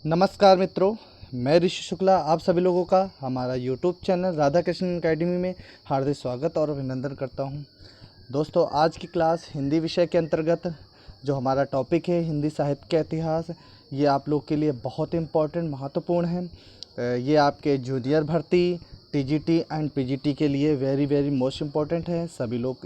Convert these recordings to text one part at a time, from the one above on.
नमस्कार मित्रों, मैं ऋषि शुक्ला आप सभी लोगों का हमारा YouTube channel Radha Krishna academy में हार्दिक स्वागत और अभिनंदन करता हूं। दोस्तों, आज की क्लास हिंदी विषय के अंतर्गत जो हमारा टॉपिक है हिंदी साहित्य का इतिहास, ये आप लोग के लिए बहुत इम्पोर्टेंट महत्वपूर्ण है। ये आपके जूनियर भर्ती, टीजीटी एंड पीजीटी के लिए वेरी मोस्ट इम्पॉर्टेंट है। सभी लोग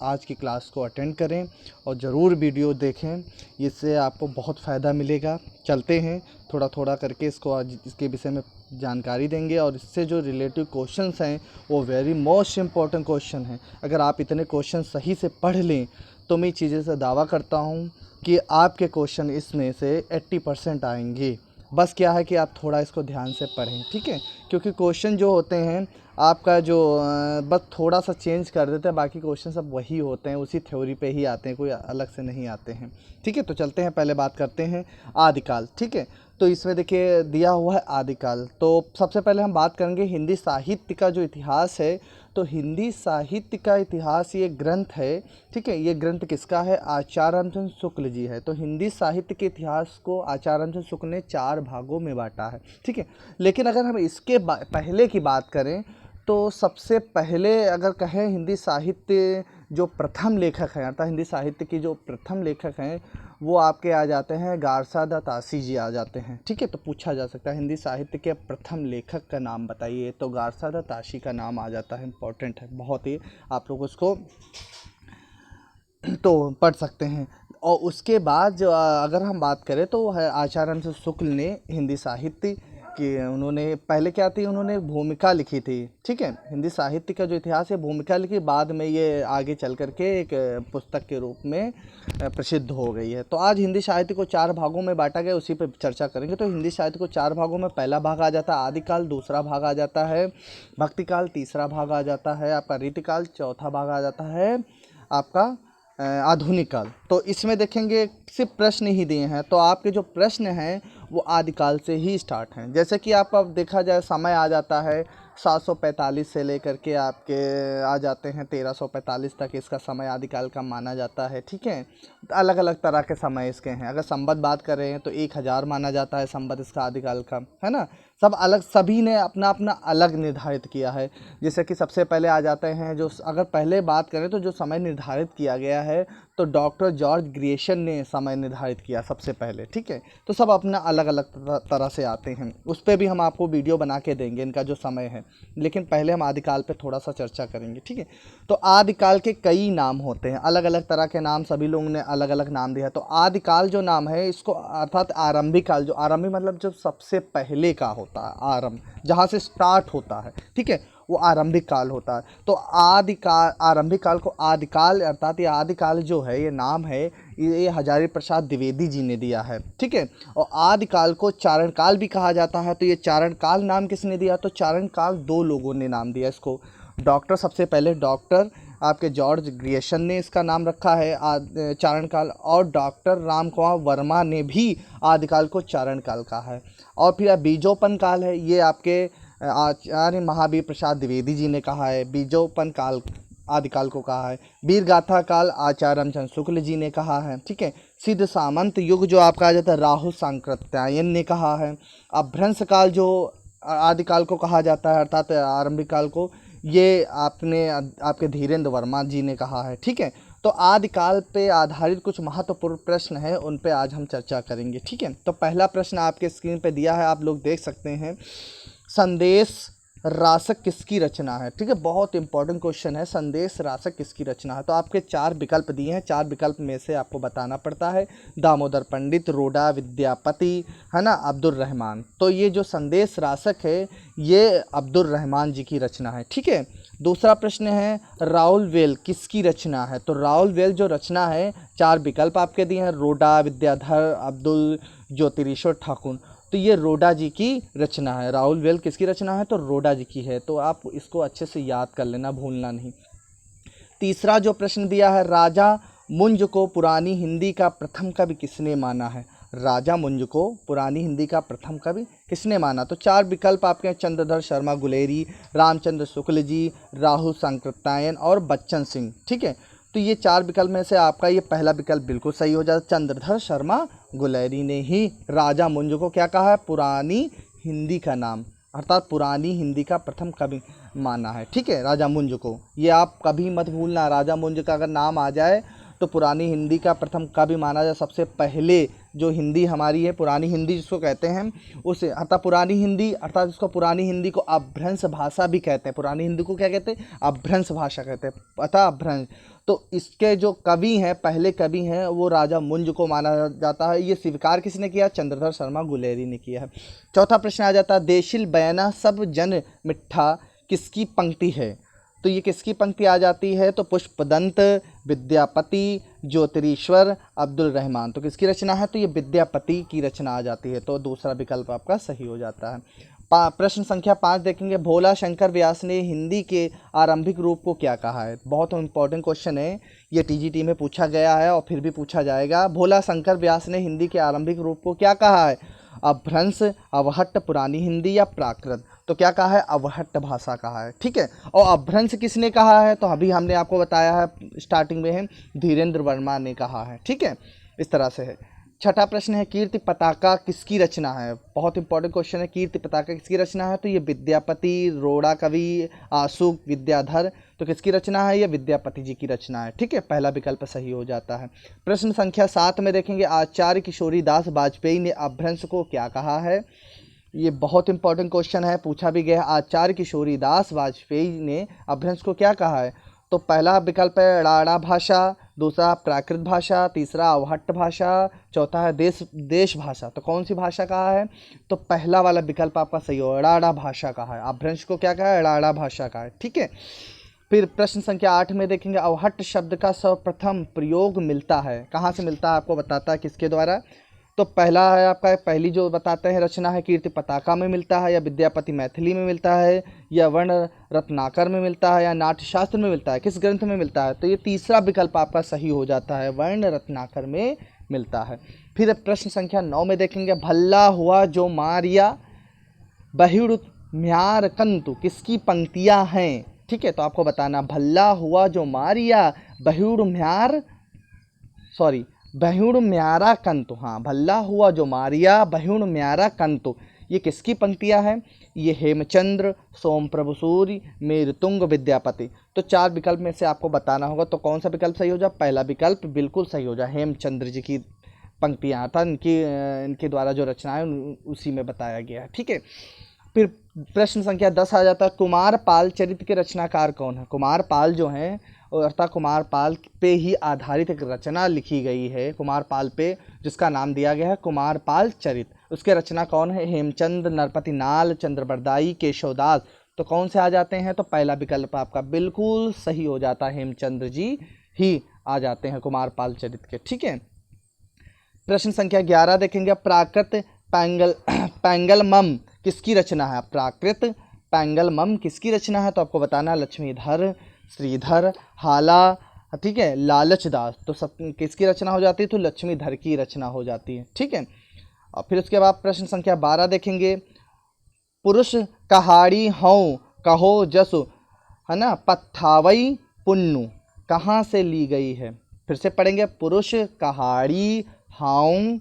आज की क्लास को अटेंड करें और ज़रूर वीडियो देखें, इससे आपको बहुत फ़ायदा मिलेगा। चलते हैं थोड़ा थोड़ा करके इसको आज इसके विषय में जानकारी देंगे और इससे जो रिलेटिव क्वेश्चंस हैं वो वेरी मोस्ट इम्पॉर्टेंट क्वेश्चन हैं। अगर आप इतने क्वेश्चन सही से पढ़ लें तो मैं चीज़ें से दावा करता हूँ कि आपके क्वेश्चन इसमें से 80% आएंगे। बस क्या है कि आप थोड़ा इसको ध्यान से पढ़ें, ठीक है, क्योंकि क्वेश्चन जो होते हैं आपका जो बस थोड़ा सा चेंज कर देते हैं, बाकी क्वेश्चन सब वही होते हैं, उसी थ्योरी पे ही आते हैं, कोई अलग से नहीं आते हैं। ठीक है, तो चलते हैं, पहले बात करते हैं आदिकाल। ठीक है, तो इसमें देखिए दिया हुआ है आदिकाल। तो सबसे पहले हम बात करेंगे हिंदी साहित्य का जो इतिहास है। तो हिंदी साहित्य का इतिहास ये ग्रंथ है, ठीक है, ये ग्रंथ किसका है? आचार्य रामचंद्र शुक्ल जी है। तो हिंदी साहित्य के इतिहास को आचार्य रामचंद्र शुक्ल ने 4 भागों में बांटा है, ठीक है। लेकिन अगर हम इसके पहले की बात करें तो सबसे पहले अगर कहें हिंदी साहित्य जो प्रथम लेखक हैं, अर्थात हिंदी साहित्य की जो प्रथम लेखक हैं वो आपके आ जाते हैं गारसादा तासी जी आ जाते हैं, ठीक है। तो पूछा जा सकता है हिंदी साहित्य के प्रथम लेखक का नाम बताइए, तो गारसादा तासी का नाम आ जाता है। इम्पोर्टेंट है बहुत ही, आप लोग उसको तो पढ़ सकते हैं। और उसके बाद जो अगर हम बात करें तो है आचार्य रामचंद्र शुक्ल ने हिंदी साहित्य कि उन्होंने पहले क्या थी, उन्होंने भूमिका लिखी थी, ठीक है। हिंदी साहित्य का जो इतिहास है भूमिका लिखी, बाद में ये आगे चल करके एक पुस्तक के रूप में प्रसिद्ध हो गई है। तो आज हिंदी साहित्य को 4 भागों में बांटा गया, उसी पर चर्चा करेंगे। तो हिंदी साहित्य को 4 भागों में पहला भाग आ जाता है आदिकाल, दूसरा भाग आ जाता है भक्तिकाल, तीसरा भाग आ जाता है आपका रीतिकाल, चौथा भाग आ जाता है आपका आधुनिक काल। तो इसमें देखेंगे सिर्फ प्रश्न ही दिए हैं, तो आपके जो प्रश्न हैं वो आदिकाल से ही स्टार्ट हैं। जैसे कि आप अब देखा जाए समय आ जाता है 745 से लेकर के आपके आ जाते हैं 1345 तक, इसका समय आदिकाल का माना जाता है, ठीक है। अलग अलग तरह के समय इसके हैं। अगर संवत बात कर रहे हैं तो 1000 माना जाता है संवत इसका आदिकाल का, है ना। सब अलग, सभी ने अपना अपना अलग निर्धारित किया है। जैसे कि सबसे पहले आ जाते हैं जो, अगर पहले बात करें तो जो समय निर्धारित किया गया है तो डॉक्टर जॉर्ज ग्रियर्सन ने समय निर्धारित किया सबसे पहले, ठीक है। तो सब अपना अलग अलग तरह से आते हैं, उस पर भी हम आपको वीडियो बना के देंगे इनका जो समय है। लेकिन पहले हम आदिकाल पे थोड़ा सा चर्चा करेंगे, ठीक है। तो आदिकाल के कई नाम होते हैं, अलग अलग तरह के नाम, सभी लोगों ने अलग अलग नाम दिया है। तो आदिकाल जो नाम है इसको अर्थात आरंभिक काल, जो आरंभिक मतलब जो सबसे पहले का होता है, आरंभ जहाँ से स्टार्ट होता है, ठीक है, वो आरंभिक काल होता है। तो आदिकाल, आरंभिक काल को आदिकाल अर्थात ये आदिकाल जो है ये नाम है ये हजारी प्रसाद द्विवेदी जी ने दिया है, ठीक है। और आदिकाल को चारण काल भी कहा जाता है। तो ये चारण काल नाम किसने दिया? तो चारण काल 2 लोगों ने नाम दिया इसको। डॉक्टर, सबसे पहले डॉक्टर आपके जॉर्ज ग्रियर्सन ने इसका नाम रखा है चारण काल, और डॉक्टर राम कुमार वर्मा ने भी आदिकाल को चारण काल कहा है। और फिर बीजोपन काल है, ये आपके आचार्य महावीर प्रसाद द्विवेदी जी ने कहा है, बीजोपन काल आदिकाल को कहा है। वीर गाथा काल आचार्य रामचंद्र शुक्ल जी ने कहा है, ठीक है। सिद्ध सामंत युग जो आपका आ जाता है राहु सांकृत्यायन ने कहा है। अभ्रंश काल जो आदिकाल को कहा जाता है अर्थात आरंभिक काल को, ये आपके धीरेन्द्र वर्मा जी ने कहा है, ठीक है। तो आदिकाल पे आधारित कुछ महत्वपूर्ण प्रश्न हैं, उन पे आज हम चर्चा करेंगे, ठीक है। तो पहला प्रश्न आपके स्क्रीन पे दिया है, आप लोग देख सकते हैं, संदेश रासक किसकी रचना है? ठीक है, बहुत इंपॉर्टेंट क्वेश्चन है, संदेश रासक किसकी रचना है। तो आपके 4 विकल्प दिए हैं, 4 विकल्प में से आपको बताना पड़ता है। दामोदर पंडित, रोडा विद्यापति, है ना, अब्दुल रहमान। तो ये जो संदेश रासक है ये अब्दुल रहमान जी की रचना है, ठीक है। दूसरा प्रश्न है राउल वेल किसकी रचना है? तो राउल वेल जो रचना है, 4 विकल्प आपके दिए हैं, रोडा, विद्याधर, अब्दुल, ज्योतिरीश्वर ठाकुर। तो ये रोडा जी की रचना है। राउल वेल किसकी रचना है? तो रोडा जी की है। तो आप इसको अच्छे से याद कर लेना, भूलना नहीं। तीसरा जो प्रश्न दिया है, राजा मुंज को पुरानी हिंदी का प्रथम कवि किसने माना है? राजा मुंज को पुरानी हिंदी का प्रथम कवि किसने माना? तो 4 विकल्प आपके हैं, चंद्रधर शर्मा गुलेरी, रामचंद्र शुक्ल जी, राहु सांकृत्यायन और बच्चन सिंह, ठीक है। तो ये 4 विकल्प में से आपका ये पहला विकल्प बिल्कुल सही हो जाता। चंद्रधर शर्मा गुलेरी ने ही राजा मुंज को क्या कहा है, पुरानी हिंदी का नाम, अर्थात पुरानी हिंदी का प्रथम कवि माना है। ठीक है, राजा मुंज को, ये आप कभी मत भूलना, राजा मुंज का अगर नाम आ जाए तो पुरानी हिंदी का प्रथम कवि माना जाए। सबसे पहले जो हिंदी हमारी है, पुरानी हिंदी जिसको कहते हैं, उसे अर्थात पुरानी हिंदी, अर्थात इसको पुरानी हिंदी को अपभ्रंश भाषा भी कहते हैं। पुरानी हिंदी को क्या कहते हैं, अपभ्रंश भाषा कहते हैं, पता अपभ्रंश। तो इसके जो कवि हैं, पहले कवि हैं, वो राजा मुंज को माना जाता है। ये स्वीकार किसने किया, चंद्रधर शर्मा गुलेरी ने किया है। चौथा प्रश्न आ जाता है, देशिल बयाना सब जन मिठा किसकी पंक्ति है। तो ये किसकी पंक्ति आ जाती है, तो पुष्पदंत, विद्यापति, ज्योतिरीश्वर, अब्दुल रहमान। तो किसकी रचना है, तो ये विद्यापति की रचना आ जाती है। तो दूसरा विकल्प आपका सही हो जाता है। प्रश्न संख्या 5 देखेंगे, भोला शंकर व्यास ने हिंदी के आरंभिक रूप को क्या कहा है। बहुत इंपॉर्टेंट क्वेश्चन है, ये टीजीटी में पूछा गया है और फिर भी पूछा जाएगा। भोला शंकर व्यास ने हिंदी के आरंभिक रूप को क्या कहा है, अपभ्रंश, अवहट्ट, पुरानी हिंदी या प्राकृत। तो क्या कहा है, अवहट्ट भाषा कहा है। ठीक है, और अपभ्रंश किसने कहा है, तो अभी हमने आपको बताया है स्टार्टिंग में है, धीरेन्द्र वर्मा ने कहा है। ठीक है, इस तरह से है। छठा प्रश्न है, कीर्ति पताका किसकी रचना है। बहुत इंपॉर्टेंट क्वेश्चन है, कीर्ति पताका किसकी रचना है। तो ये विद्यापति, रोड़ा कवि, आशु, विद्याधर। तो किसकी रचना है, ये विद्यापति जी की रचना है। ठीक है, पहला विकल्प सही हो जाता है। प्रश्न संख्या 7 में देखेंगे, आचार्य किशोरीदास वाजपेयी ने अपभ्रंश को क्या कहा है। ये बहुत इंपॉर्टेंट क्वेश्चन है, पूछा भी गया है। आचार्य किशोरीदास वाजपेयी ने अपभ्रंश को क्या कहा है। तो पहला विकल्प है राड़ा भाषा, दूसरा प्राकृत भाषा, तीसरा अवहट्ट भाषा, चौथा है देश भाषा। तो कौन सी भाषा कहा है, तो पहला वाला विकल्प आपका सही हो, राड़ा भाषा कहा है। अपभ्रंश को क्या कहा है, राड़ा भाषा का है। ठीक है, फिर प्रश्न संख्या 8 में देखेंगे, अवहट्ट शब्द का सर्वप्रथम प्रयोग मिलता है, कहाँ से मिलता है, आपको बताता है किसके द्वारा। तो पहला है आपका, पहली जो बताते हैं रचना है, कीर्ति पताका में मिलता है, या विद्यापति मैथिली में मिलता है, या वर्ण रत्नाकर में मिलता है, या नाट्यशास्त्र में मिलता है, किस ग्रंथ में मिलता है। तो ये तीसरा विकल्प आपका सही हो जाता है, वर्ण रत्नाकर में मिलता है। फिर प्रश्न संख्या 9 में देखेंगे, भल्ला हुआ जो मारिया बहिड़ म्यार कंतु किसकी पंक्तियां हैं। ठीक है, तो आपको बताना, भल्ला हुआ जो मारिया बहिड़ म्यार, सॉरी बहुड़ म्यारा कंतु, हाँ, भल्ला हुआ जो मारिया बहुड़ म्यारा कंतु, ये किसकी पंक्तियाँ हैं, ये हेमचंद्र, सोमप्रभु सूर्य, मेरुतुंग, विद्यापति। तो 4 विकल्प में से आपको बताना होगा, तो कौन सा विकल्प सही हो जाए, पहला विकल्प बिल्कुल सही हो जाए, हेमचंद्र जी की पंक्तियाँ था, इनके द्वारा जो रचना है उसी में बताया गया है। ठीक है, फिर प्रश्न संख्या 10 आ जाता है, कुमारपाल चरित्र के रचनाकार कौन है। कुमारपाल जो हैं, अर्थात कुमारपाल पे ही आधारित एक रचना लिखी गई है, कुमारपाल पे, जिसका नाम दिया गया है कुमारपाल चरित। उसके रचना कौन है, हेमचंद, नरपति नाल, चंद्रबरदाई, केशवदास। तो कौन से आ जाते हैं, तो पहला विकल्प आपका बिल्कुल सही हो जाता है, हेमचंद्र जी ही आ जाते हैं कुमारपाल चरित के। ठीक है, प्रश्न संख्या 11 देखेंगे, प्राकृत पैंगलमम किसकी रचना है। प्राकृत पैंगलमम किसकी रचना है, तो आपको बताना, लक्ष्मीधर, श्रीधर, हाला, ठीक है, लालचदास। तो सब किसकी रचना हो जाती है, तो लक्ष्मीधर की रचना हो जाती है। ठीक है, और फिर उसके बाद प्रश्न संख्या 12 देखेंगे, पुरुष कहाड़ी हूँ कहो जसु, है ना, पत्थावई पुन्नु कहाँ से ली गई है। फिर से पढ़ेंगे, पुरुष कहाड़ी हाउ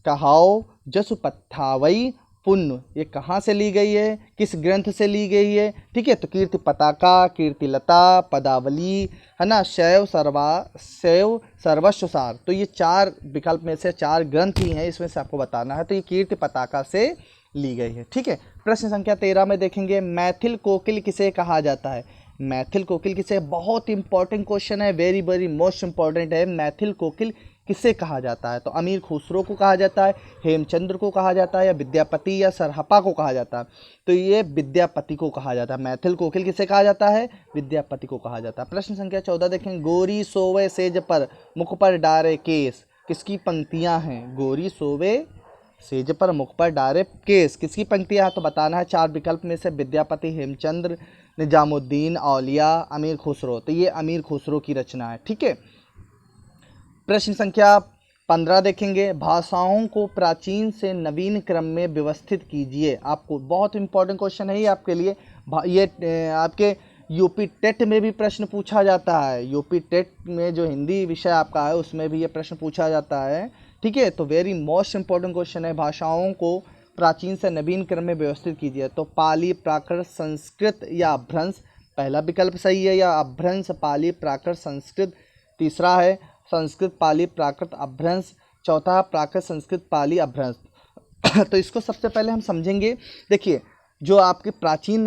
कहाओ जसु पत्थावई पुण्य, ये कहाँ से ली गई है, किस ग्रंथ से ली गई है। ठीक है, तो कीर्ति पताका, कीर्ति लता, पदावली, है ना, शैव सर्वस्व सार। तो ये 4 विकल्प में से 4 ग्रंथ ही हैं, इसमें से आपको बताना है। तो ये कीर्ति पताका से ली गई है। ठीक है, प्रश्न संख्या 13 में देखेंगे, मैथिल कोकिल किसे कहा जाता है। मैथिल कोकिल किसे, बहुत इंपॉर्टेंट क्वेश्चन है, वेरी वेरी मोस्ट इंपॉर्टेंट है। मैथिल कोकिल किसे कहा जाता है, तो अमीर खुसरो को कहा जाता है, हेमचंद्र को कहा जाता है, या विद्यापति या सरहपा को कहा जाता है। तो ये विद्यापति को कहा जाता है। मैथिल कोकिल किसे कहा जाता है, विद्यापति को कहा जाता है। प्रश्न संख्या 14 देखें, गोरी सोवे सेज पर मुख पर डारे केस किसकी पंक्तियां हैं। गोरी सोवे सेज पर मुख पर डारे केस किसकी पंक्तियां हैं, तो बताना है। 4 विकल्प में से विद्यापति, हेमचंद्र, निजामुद्दीन, औलिया, अमीर खुसरो। तो ये अमीर खुसरो की रचना है। ठीक है, प्रश्न संख्या 15 देखेंगे, भाषाओं को प्राचीन से नवीन क्रम में व्यवस्थित कीजिए। आपको बहुत इंपॉर्टेंट क्वेश्चन है ये आपके लिए। ये आपके यूपी टेट में भी प्रश्न पूछा जाता है। यूपी टेट में जो हिंदी विषय आपका है उसमें भी ये प्रश्न पूछा जाता है। ठीक है, तो वेरी मोस्ट इंपॉर्टेंट क्वेश्चन है, भाषाओं को प्राचीन से नवीन क्रम में व्यवस्थित कीजिए। तो पाली, प्राकृत, संस्कृत या अभ्रंश, पहला विकल्प सही है, या अभ्रंश, पाली, प्राकृत, संस्कृत। तीसरा है संस्कृत, पाली, प्राकृत, अभ्रंश। चौथा प्राकृत, संस्कृत, पाली, अभ्रंश। तो इसको सबसे पहले हम समझेंगे। देखिए, जो आपकी प्राचीन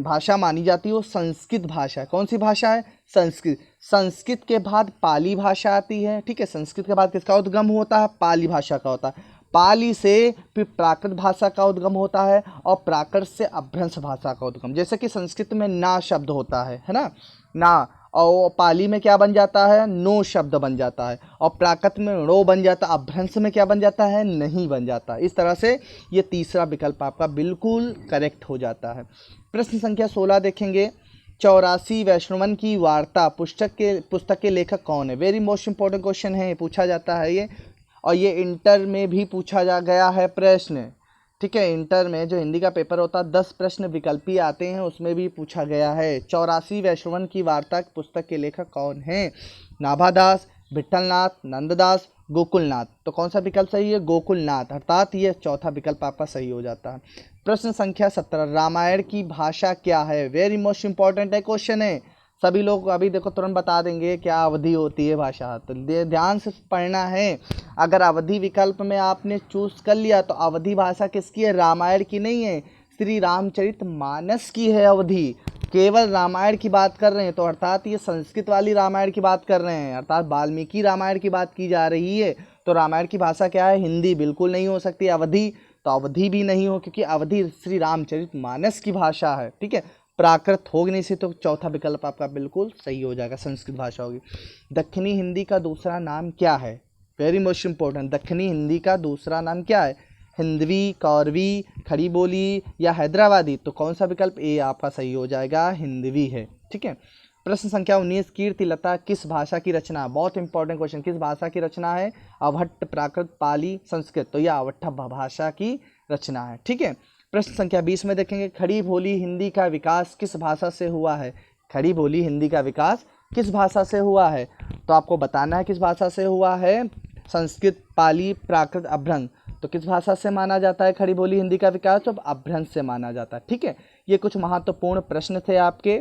भाषा मानी जाती है वो संस्कृत भाषा है। कौन सी भाषा है? संस्कृत। संस्कृत के बाद पाली भाषा आती है। ठीक है, संस्कृत के बाद किसका उद्गम होता है? पाली भाषा का होता है। पाली से फिर प्राकृत भाषा का उद्गम होता है, और प्राकृत से अभ्रंश भाषा का उद्गम। जैसे कि संस्कृत में ना शब्द होता है ना, ना, और पाली में क्या बन जाता है? नो शब्द बन जाता है, और प्राकृत में णो बन जाता है, अभ्रंश में क्या बन जाता है? नहीं बन जाता। इस तरह से ये तीसरा विकल्प आपका बिल्कुल करेक्ट हो जाता है। प्रश्न संख्या 16 देखेंगे। 84 वैष्णवन की वार्ता पुस्तक के लेखक कौन है? वेरी मोस्ट इंपॉर्टेंट क्वेश्चन है, पूछा जाता है ये, और ये इंटर में भी पूछा जा गया है प्रश्न। ठीक है, इंटर में जो हिंदी का पेपर होता है 10 प्रश्न विकल्पी आते हैं, उसमें भी पूछा गया है। 84 वैष्णवन की वार्ता पुस्तक के लेखक कौन हैं? नाभादास, विठलनाथ, नंददास, गोकुलनाथ। तो कौन सा विकल्प सही है? गोकुलनाथ, अर्थात ये चौथा विकल्प आपका सही हो जाता है। प्रश्न संख्या 17, रामायण की भाषा क्या है? वेरी मोस्ट इंपॉर्टेंट है क्वेश्चन है। सभी लोग अभी देखो तुरंत बता देंगे क्या अवधि होती है भाषा, तो ध्यान से पढ़ना है। अगर अवधि विकल्प में आपने चूज कर लिया तो अवधि भाषा किसकी है? रामायण की नहीं है, श्री रामचरितमानस की है अवधि। केवल रामायण की बात कर रहे हैं, तो अर्थात ये संस्कृत वाली रामायण की बात कर रहे हैं, अर्थात वाल्मीकि रामायण की बात की जा रही है। तो रामायण की भाषा क्या है? हिंदी बिल्कुल नहीं हो सकती। अवधि, तो अवधि भी नहीं हो, क्योंकि अवधि श्री रामचरितमानस की भाषा है। ठीक है, प्राकृत होगी नहीं से, तो चौथा विकल्प आपका बिल्कुल सही हो जाएगा, संस्कृत भाषा होगी। दक्षिणी हिंदी का दूसरा नाम क्या है? वेरी मोस्ट इंपॉर्टेंट, दक्षिणी हिंदी का दूसरा नाम क्या है? हिंदवी, कौरवी, खड़ी बोली या हैदराबादी। तो कौन सा विकल्प ए आपका सही हो जाएगा? हिंदवी है। ठीक है, प्रश्न संख्या 19, कीर्तिलता किस भाषा की रचना? बहुत इंपॉर्टेंट क्वेश्चन, किस भाषा की रचना है? अवहट्ट, प्राकृत, पाली, संस्कृत। तो यह अवहट्ट भाषा की रचना है। ठीक है, प्रश्न संख्या 20 में देखेंगे, खड़ी बोली हिंदी का विकास किस भाषा से हुआ है? खड़ी बोली हिंदी का विकास किस भाषा से हुआ है? तो आपको बताना है किस भाषा से हुआ है। संस्कृत, पाली, प्राकृत, अभ्रंश। तो किस भाषा से माना जाता है खड़ी बोली हिंदी का विकास? तो अभ्रंश से माना जाता है। ठीक है, ये कुछ महत्वपूर्ण प्रश्न थे आपके,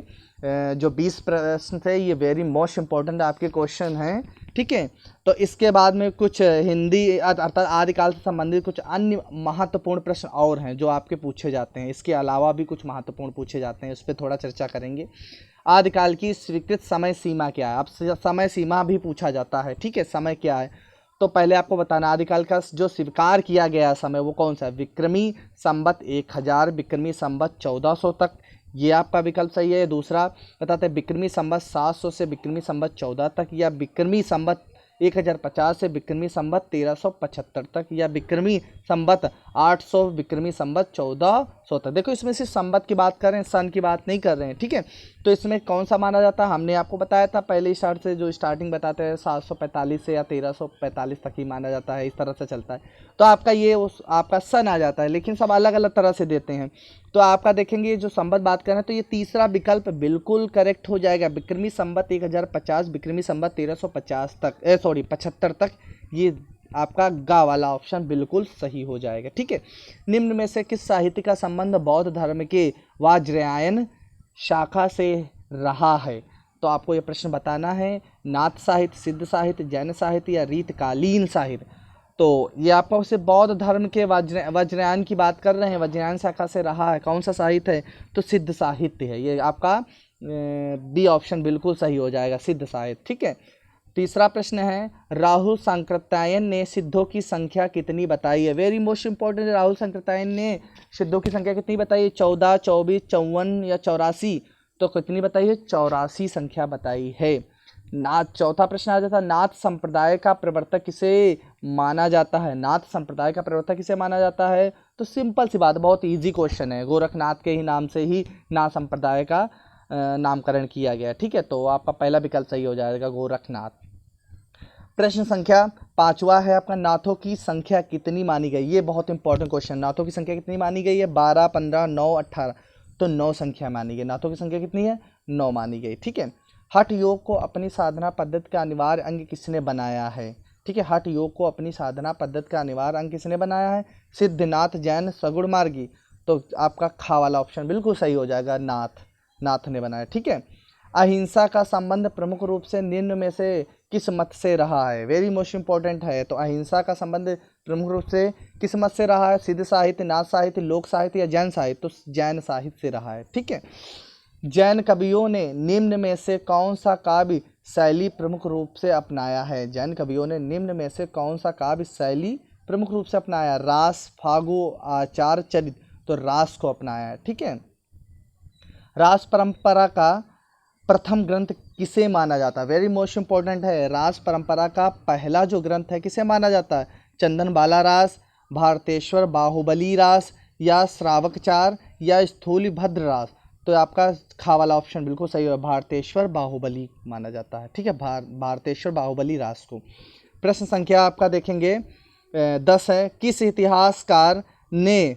जो 20 प्रश्न थे, ये वेरी मोस्ट इंपॉर्टेंट आपके क्वेश्चन हैं। ठीक है, तो इसके बाद में कुछ हिंदी अर्थात आदिकाल से संबंधित कुछ अन्य महत्वपूर्ण प्रश्न और हैं जो आपके पूछे जाते हैं। इसके अलावा भी कुछ महत्वपूर्ण पूछे जाते हैं, उस पर थोड़ा चर्चा करेंगे। आदिकाल की स्वीकृत समय सीमा क्या है? अब समय सीमा भी पूछा जाता है। ठीक है, समय क्या है? तो पहले आपको बताना, आदिकाल का जो स्वीकार किया गया समय वो कौन सा है? विक्रमी संवत 1000, विक्रमी संवत 1400 तक, ये आपका विकल्प सही है। दूसरा बताते हैं विक्रमी संवत 700 से विक्रमी संवत 14 तक, या विक्रमी संवत 1050 से विक्रमी संवत 1375 तक, या विक्रमी संवत 800 विक्रमी संवत 1400 तक। देखो, इसमें सिर्फ संवत की बात कर रहे हैं, सन की बात नहीं कर रहे हैं। ठीक है, तो इसमें कौन सा माना जाता है? हमने आपको बताया था पहले स्टार्ट से, जो स्टार्टिंग बताते हैं 745 से या 1345 तक ही माना जाता है, इस तरह से चलता है। तो आपका ये आपका सन आ जाता है, लेकिन सब अलग अलग तरह से देते हैं। तो आपका देखेंगे जो संवत बात करें तो ये तीसरा विकल्प बिल्कुल करेक्ट हो जाएगा। विक्रमी संवत 1050, विक्रमी संवत 1350 तक, 75 तक, ये आपका गा वाला ऑप्शन बिल्कुल सही हो जाएगा। ठीक है, निम्न में से किस साहित्य का संबंध बौद्ध धर्म के वज्रायन शाखा से रहा है? तो आपको ये प्रश्न बताना है। नाथ साहित्य, सिद्ध साहित्य, जैन साहित्य या रीतकालीन साहित्य। तो ये आपको से बौद्ध धर्म के वज्रायन की बात कर रहे हैं, वज्रायन शाखा से रहा है। कौन सा साहित्य है? तो सिद्ध साहित्य है। ये आपका बी ऑप्शन बिल्कुल सही हो जाएगा, सिद्ध साहित्य। ठीक है, तीसरा प्रश्न है, राहुल सांकृत्यायन ने सिद्धों की संख्या कितनी बताई है? Very most important, Rahul Sankrityayan ने सिद्धों की संख्या कितनी बताई है? 14, 24, 54 या 84। तो कितनी बताई है? 84 संख्या बताई है। नाथ, चौथा प्रश्न आ जाता है, नाथ संप्रदाय का प्रवर्तक किसे माना जाता है? नाथ संप्रदाय का प्रवर्तक किसे माना जाता है? तो सिंपल सी बात, बहुत इजी क्वेश्चन है, गोरखनाथ के ही नाम से ही नाथ संप्रदाय का नामकरण किया गया। ठीक है, तो आपका पहला विकल्प सही हो जाएगा, गोरखनाथ। प्रश्न संख्या 5वां है आपका, नाथों की संख्या कितनी मानी गई? ये बहुत इंपॉर्टेंट क्वेश्चन, नाथों की संख्या कितनी मानी गई है? 12, 15, 9, 18। तो 9 संख्या मानी गई। नाथों की संख्या कितनी है? 9 मानी गई। ठीक है, हठ योग को अपनी साधना पद्धति का अनिवार्य अंग किसने बनाया है? ठीक है, हठ योग को अपनी साधना पद्धति का अनिवार्य अंग किसने बनाया है? सिद्धनाथ जैन सगुण मार्गी। तो आपका खा वाला ऑप्शन बिल्कुल सही हो जाएगा, नाथ ने बनाया। ठीक है, अहिंसा का संबंध प्रमुख रूप से निम्न में से किस मत से रहा है? वेरी मोस्ट इंपॉर्टेंट है। तो अहिंसा का संबंध प्रमुख रूप से किस मत से रहा है? सिद्ध साहित्य, नाथ साहित्य, लोक साहित्य या जैन साहित्य? तो जैन साहित्य से रहा है। ठीक है, जैन कवियों ने निम्न में से कौन सा काव्य शैली प्रमुख रूप से अपनाया है? जैन कवियों ने निम्न में से कौन सा काव्य शैली प्रमुख रूप से अपनाया? रास, फागु, आचार, चरित। तो रास को अपनाया है। ठीक है, रास परंपरा का प्रथम ग्रंथ किसे माना जाता है? वेरी मोस्ट इंपॉर्टेंट है। रास परंपरा का पहला जो ग्रंथ है किसे माना जाता है? चंदन बाला रास, भारतेश्वर बाहुबली रास या श्रावकचार या स्थूलिभद्र रास? तो आपका खा वाला ऑप्शन बिल्कुल सही है, भारतेश्वर बाहुबली माना जाता है। ठीक है, भारतेश्वर बाहुबली रास को। प्रश्न संख्या आपका देखेंगे 10 है। किस इतिहासकार ने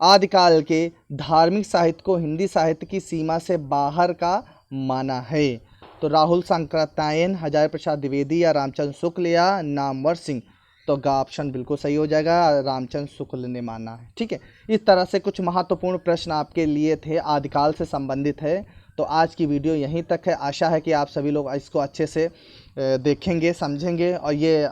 आदिकाल के धार्मिक साहित्य को हिंदी साहित्य की सीमा से बाहर का माना है? तो राहुल सांकृत्यायन, हजारी प्रसाद द्विवेदी या रामचंद्र शुक्ल या नामवर सिंह? तो गा ऑप्शन बिल्कुल सही हो जाएगा, रामचंद्र शुक्ल ने माना है। ठीक है, इस तरह से कुछ महत्वपूर्ण प्रश्न आपके लिए थे, आदिकाल से संबंधित है। तो आज की वीडियो यहीं तक है। आशा है कि आप सभी लोग इसको अच्छे से देखेंगे, समझेंगे, और ये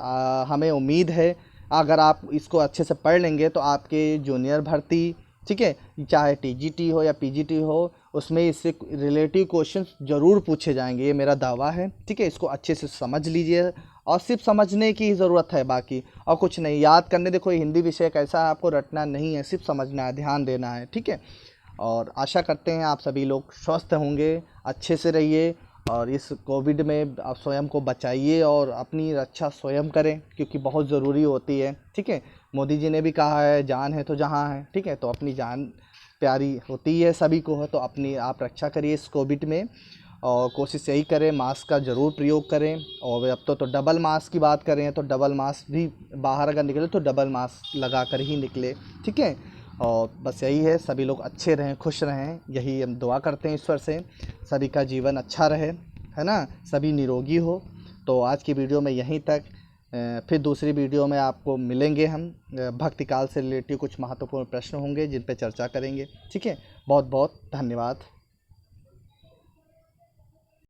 हमें उम्मीद है अगर आप इसको अच्छे से पढ़ लेंगे तो आपके जूनियर भर्ती, ठीक है, चाहे टीजीटी हो या पीजीटी हो, उसमें इससे रिलेटिव क्वेश्चंस ज़रूर पूछे जाएंगे, ये मेरा दावा है। ठीक है, इसको अच्छे से समझ लीजिए और सिर्फ समझने की ज़रूरत है, बाकी और कुछ नहीं। याद करने देखो, हिंदी विषय कैसा है, आपको रटना नहीं है, सिर्फ समझना है, ध्यान देना है। ठीक है, और आशा करते हैं आप सभी लोग स्वस्थ होंगे, अच्छे से रहिए और इस कोविड में आप स्वयं को बचाइए और अपनी रक्षा स्वयं करें, क्योंकि बहुत ज़रूरी होती है। ठीक है, मोदी जी ने भी कहा है जान है तो जहां है। ठीक है, तो अपनी जान प्यारी होती है सभी को, है तो अपनी आप रक्षा करिए इस कोविड में, और कोशिश यही करें मास्क का ज़रूर प्रयोग करें। और अब तो डबल मास्क की बात करें तो डबल मास्क भी, बाहर अगर निकले तो डबल मास्क लगा कर ही निकले। ठीक है, और बस यही है, सभी लोग अच्छे रहें, खुश रहें, यही हम दुआ करते हैं ईश्वर से, सभी का जीवन अच्छा रहे, है ना, सभी निरोगी हो। तो आज की वीडियो में यहीं तक, फिर दूसरी वीडियो में आपको मिलेंगे हम। भक्ति काल से रिलेटिव कुछ महत्वपूर्ण प्रश्न होंगे जिन पे चर्चा करेंगे। ठीक है, बहुत बहुत धन्यवाद।